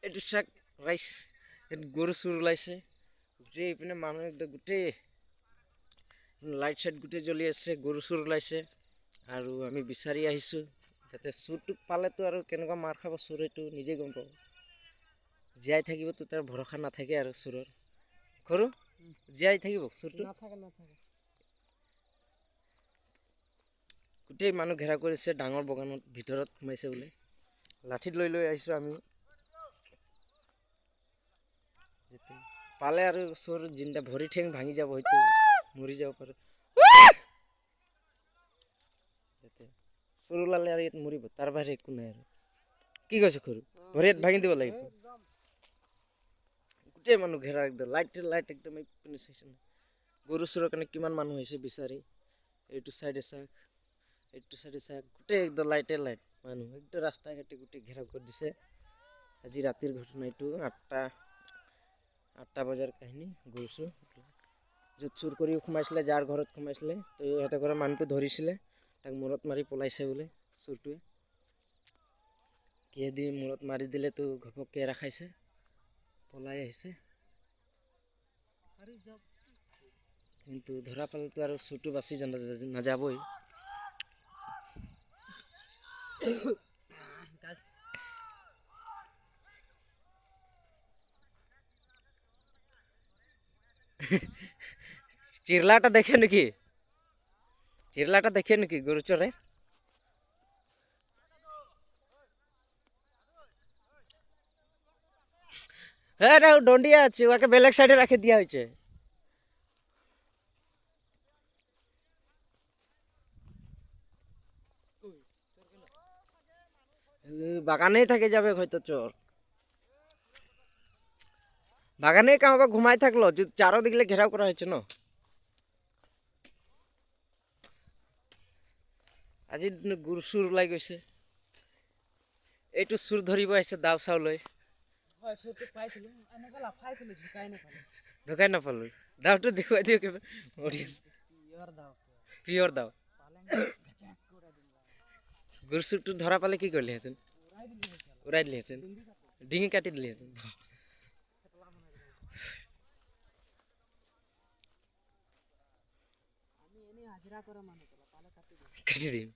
এইটো চাক ৰাইচ গৰু চুৰ ওলাইছে গোটেই এইপিনে মানুহ একদম গোটেই লাইট চাইট গোটেই জ্বলি আছে গৰু চুৰ ওলাইছে আৰু আমি বিচাৰি আহিছোঁ যাতে চুৰটোক পালেতো আৰু কেনেকুৱা মাৰ খাব চুৰ এইটো নিজে গম পাব জীয়াই থাকিবতো তাৰ ভৰসা নাথাকে আৰু চুৰৰ সৰু জীয়াই থাকিব চুৰটো গোটেই মানুহ ঘেৰা কৰিছে ডাঙৰ বাগানত ভিতৰত সোমাইছে বোলে লাঠিত লৈ লৈ আহিছোঁ আমি পালে আৰু চোৰ জিন্দা ভৰি ঠেং ভাঙি যাব হয়তো মৰি যাব পাৰে চোৰ ওলালে আৰু ইয়াত মৰিব তাৰ বাহিৰে একো নাই আৰু কি কৈছে সৰু ভৰি হাত ভাঙি দিব লাগিব গোটেই মানুহ ঘেৰা একদম লাইট একদম এইপিনে চাইছে না গৰু চোৰৰ কাৰণে কিমান মানুহ হৈছে বিচাৰি এইটো চাইডে চাওক এইটো চাইডে চাওক গোটেই একদম লাইট মানুহ একদম ৰাস্তা ঘাটে গোটেই ঘেৰাও কৰি দিছে আজি ৰাতিৰ ঘটনা এইটো 8টা বজাৰ কাহিনী গৰু চোৰ য'ত চুৰ কৰি সোমাইছিলে যাৰ ঘৰত সোমাইছিলে তো সিহঁতে ঘৰৰ মানুহটো ধৰিছিলে তাক মূৰত মাৰি পলাইছে বোলে চুৰটোৱে কিহেদি মূৰত মাৰি দিলে তো ঘপককৈ এৰা খাইছে পলাই আহিছে কিন্তু ধৰা পালেতো আৰু চুৰটো বাচি নাযাবই চিরলাটা দেখে নাকি চিরলাটা দেখে নাকি গরু চরে হ্যাঁ না দন্ডিয়া আছে ওকে বেলেগ সাইডে রাখে দিয়া হয়েছে বাগানেই থাকে যাবে হয়তো চোর বাগানে কাউকে ঘুমাই থাকলো চারোদিকে ঘেরাও করা হয়েছে না আজি গরু চুর ওলাই গৈছে এইটো চুৰ ধৰিব আহিছে দাও চাও লৈ ঢুকাই নাপালো দাওটো দেখুৱাই দিও কিবা পিয়ৰ দাও গৰু চুৰটো ধৰা পালে কি কৰিলেহেঁতেন উৰাই দিলেহেঁতেন ডিঙি কাটি দিলেহেঁতেন কাটি দিম